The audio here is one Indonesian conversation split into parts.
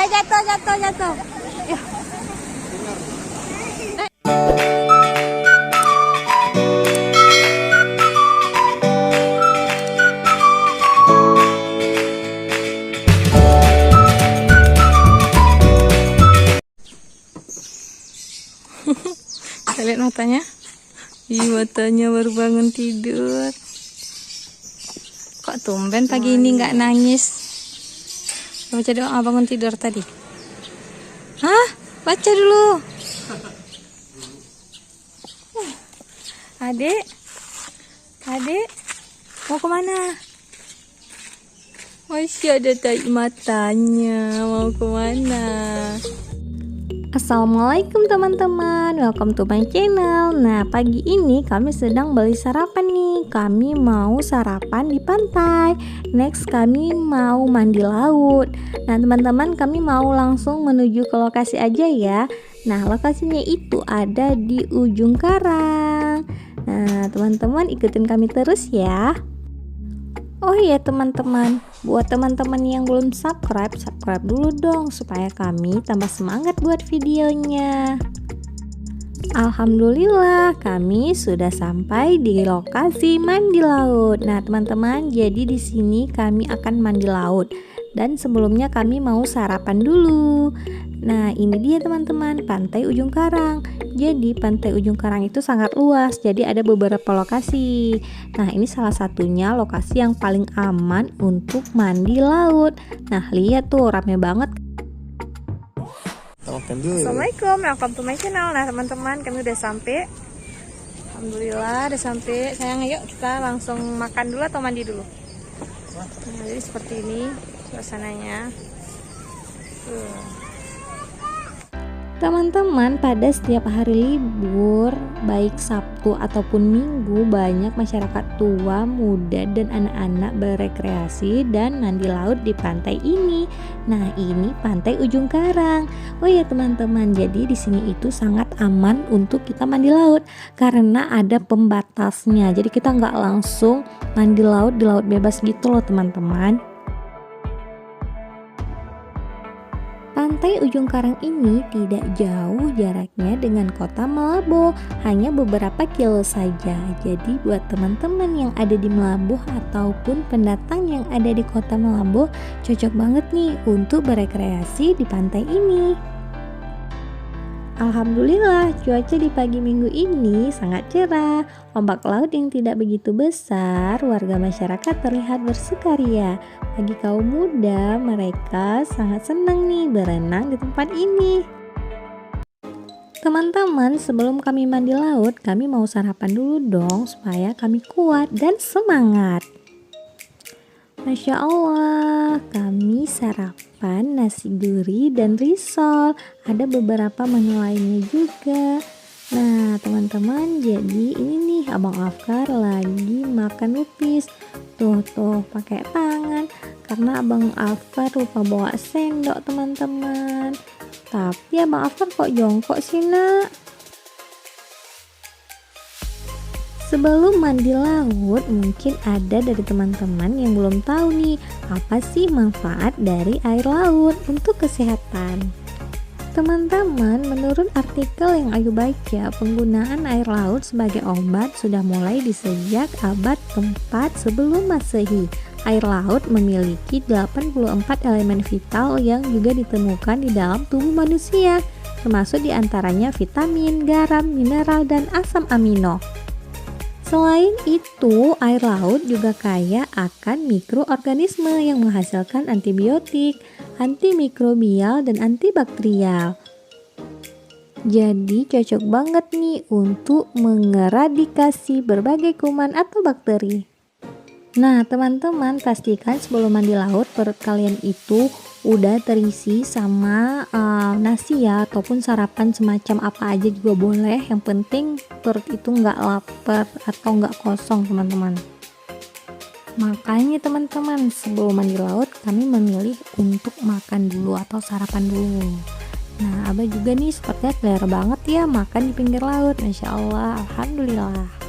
jatuh, jatuh, jatuh. Ya. Lihat matanya. Ih, matanya baru bangun tidur. Kok tumben pagi ini nggak nangis? Baca doa bangun tidur tadi. Hah? Baca dulu. Adik, adik, mau kemana? Masih ada tai matanya. Mau kemana? Assalamualaikum teman-teman, welcome to my channel. Nah, pagi ini kami sedang beli sarapan nih. Kami mau sarapan di pantai. Next kami mau mandi laut. Nah teman-teman, kami mau langsung menuju ke lokasi aja ya. Nah, lokasinya itu ada di ujung karang. Nah teman-teman, ikutin kami terus ya. Oh iya teman-teman, buat teman-teman yang belum subscribe dulu dong supaya kami tambah semangat buat videonya. Alhamdulillah kami sudah sampai di lokasi mandi laut. Nah teman-teman, jadi di sini kami akan mandi laut. Dan sebelumnya kami mau sarapan dulu. Nah ini dia teman-teman, pantai ujung karang. Jadi pantai ujung karang itu sangat luas, jadi ada beberapa lokasi. Nah ini salah satunya lokasi yang paling aman untuk mandi laut. Nah lihat tuh, rame banget. Assalamualaikum, welcome to my channel. Nah teman-teman, kami udah sampai. Alhamdulillah udah sampai. Sayang, yuk kita langsung makan dulu atau mandi dulu. Nah, jadi seperti ini suasananya. Teman-teman, pada setiap hari libur, baik Sabtu ataupun Minggu, banyak masyarakat tua, muda, dan anak-anak berekreasi dan mandi laut di pantai ini. Nah, ini pantai ujung karang. Oh ya teman-teman, jadi di sini itu sangat aman untuk kita mandi laut karena ada pembatasnya. Jadi kita nggak langsung mandi laut di laut bebas gitu loh teman-teman. Pantai ujung karang ini tidak jauh jaraknya dengan kota Melambo, hanya beberapa kilo saja. Jadi buat teman-teman yang ada di Melambo ataupun pendatang yang ada di kota Melambo, cocok banget nih untuk berekreasi di pantai ini. Alhamdulillah cuaca di pagi minggu ini sangat cerah. Ombak laut yang tidak begitu besar, warga masyarakat terlihat bersukaria. Bagi kaum muda, mereka sangat senang nih berenang di tempat ini. Teman-teman, sebelum kami mandi laut, kami mau sarapan dulu dong supaya kami kuat dan semangat. Masya Allah, kami sarapan nasi gurih dan risol. Ada beberapa menu lainnya juga. Nah teman-teman, jadi ini nih Abang Afkar lagi makan lupis. Tuh pakai tangan karena Abang Afkar lupa bawa sendok teman-teman. Tapi Abang Afkar kok jongkok sih nak? Sebelum mandi laut, mungkin ada dari teman-teman yang belum tahu nih, apa sih manfaat dari air laut untuk kesehatan. Teman-teman, menurut artikel yang Ayu baca, penggunaan air laut sebagai obat sudah mulai di sejak abad keempat sebelum Masehi. Air laut memiliki 84 elemen vital yang juga ditemukan di dalam tubuh manusia, termasuk diantaranya vitamin, garam, mineral, dan asam amino. Selain itu, air laut juga kaya akan mikroorganisme yang menghasilkan antibiotik, antimikrobial, dan antibakterial. Jadi cocok banget nih untuk mengeradikasi berbagai kuman atau bakteri. Nah teman-teman, pastikan sebelum mandi laut perut kalian itu udah terisi sama nasi ya, ataupun sarapan semacam apa aja juga boleh. Yang penting perut itu nggak lapar atau nggak kosong teman-teman. Makanya teman-teman, sebelum mandi laut kami memilih untuk makan dulu atau sarapan dulu. Nah Abah juga nih sepertinya selera banget ya makan di pinggir laut. Masya Allah, Alhamdulillah.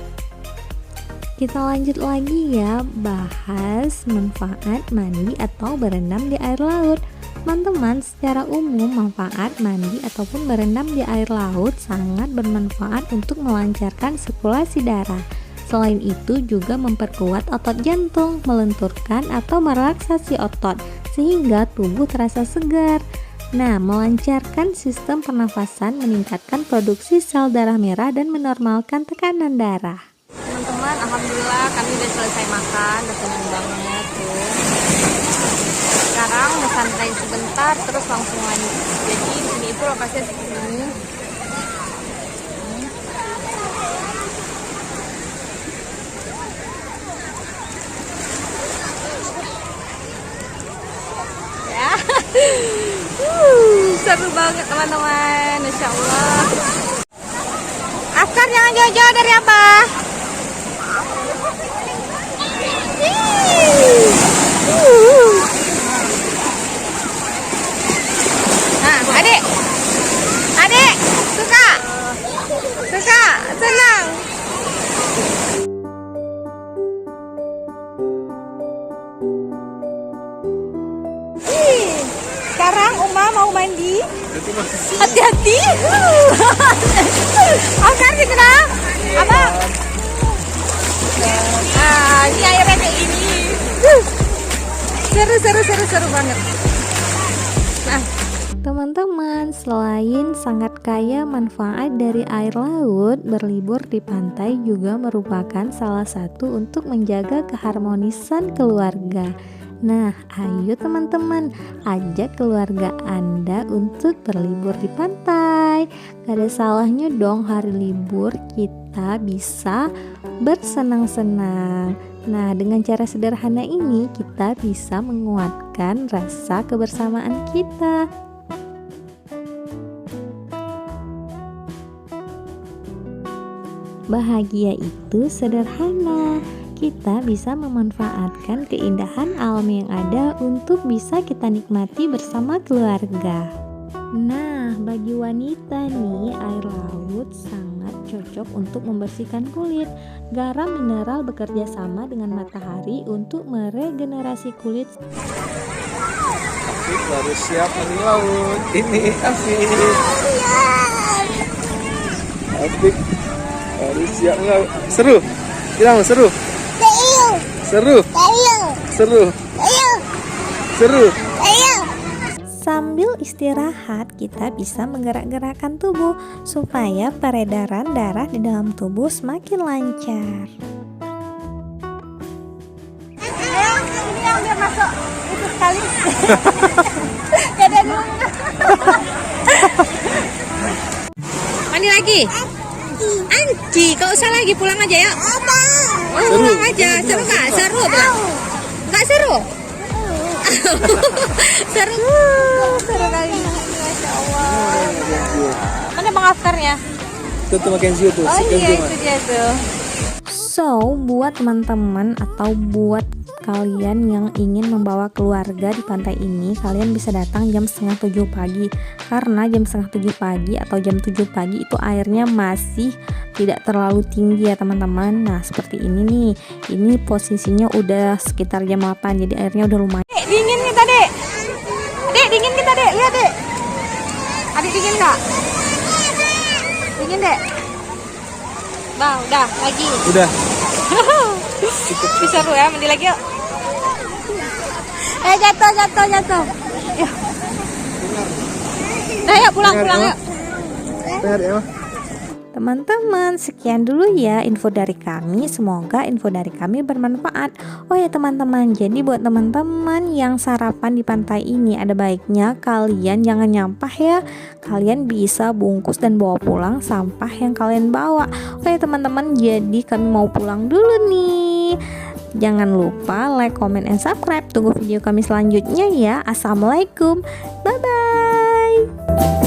Kita lanjut lagi ya, bahas manfaat mandi atau berendam di air laut. Teman-teman, secara umum manfaat mandi ataupun berendam di air laut sangat bermanfaat untuk melancarkan sirkulasi darah. Selain itu juga memperkuat otot jantung, melenturkan atau merelaksasi otot sehingga tubuh terasa segar. Nah, melancarkan sistem pernafasan, meningkatkan produksi sel darah merah dan menormalkan tekanan darah. Teman-teman, alhamdulillah kami udah selesai makan, udah senang banget tuh. Sekarang mau santai sebentar terus langsung lanjut. Jadi ini itu lokasinya seperti ini. Ya. Seru banget teman-teman, Masya Allah. Askar jangan jauh-jauh dari Abah. Nah, adik, suka, senang. Sekarang Uma mau mandi. Hati-hati. Askar gitu dah. Abang. Ini airnya kayak ini. Seru banget. Nah, teman-teman, selain sangat kaya manfaat dari air laut, berlibur di pantai juga merupakan salah satu untuk menjaga keharmonisan keluarga. Nah, ayo teman-teman, ajak keluarga Anda untuk berlibur di pantai. Gak ada salahnya dong hari libur kita bisa bersenang-senang. Nah, dengan cara sederhana ini kita bisa menguatkan rasa kebersamaan kita. Bahagia itu sederhana. Kita bisa memanfaatkan keindahan alam yang ada untuk bisa kita nikmati bersama keluarga. Nah, bagi wanita nih, air laut sangat cocok untuk membersihkan kulit. Garam mineral bekerja sama dengan matahari untuk meregenerasi kulit. Afif baru siap mandi laut. Ini Afif. Afif baru siap mandi laut. Seru? Bilang seru? Seru. Sambil istirahat, kita bisa menggerak-gerakkan tubuh supaya peredaran darah di dalam tubuh semakin lancar. ini yang biar masuk itu sekali. Ada dulu. Mandi lagi. Anji, gak usah lagi, pulang aja ya. Pulang aja. Seru nggak? Seru bilang. Nggak seru? Seru kali. Masya Allah. Mana Bang Afkarnya? Itu Mackenzie tuh. Oh iya, itu dia tuh. So, buat teman-teman atau buat kalian yang ingin membawa keluarga di pantai ini, kalian bisa datang jam 6:30 pagi. Karena jam 6:30 pagi atau jam 7 pagi itu airnya masih tidak terlalu tinggi ya teman-teman. Nah, seperti ini nih. Ini posisinya udah sekitar jam 8, jadi airnya udah lumayan. Dek, dingin kita, Dek. Dek, dingin kita, Dek. Lihat, Dek. Adik dingin nggak? Dingin, Dek. Bang, udah, lagi. Udah. Bisa seru ya, mandi lagi yuk. Jatuh. Yuk. Nah, yuk pulang yuk. Dengar ya. Teman-teman, sekian dulu ya info dari kami. Semoga info dari kami bermanfaat. Oh ya teman-teman, jadi buat teman-teman yang sarapan di pantai ini, ada baiknya kalian jangan nyampah ya. Kalian bisa bungkus dan bawa pulang sampah yang kalian bawa. Oh ya teman-teman, jadi kami mau pulang dulu nih. Jangan lupa like, comment, and subscribe. Tunggu video kami selanjutnya ya. Assalamualaikum. Bye-bye.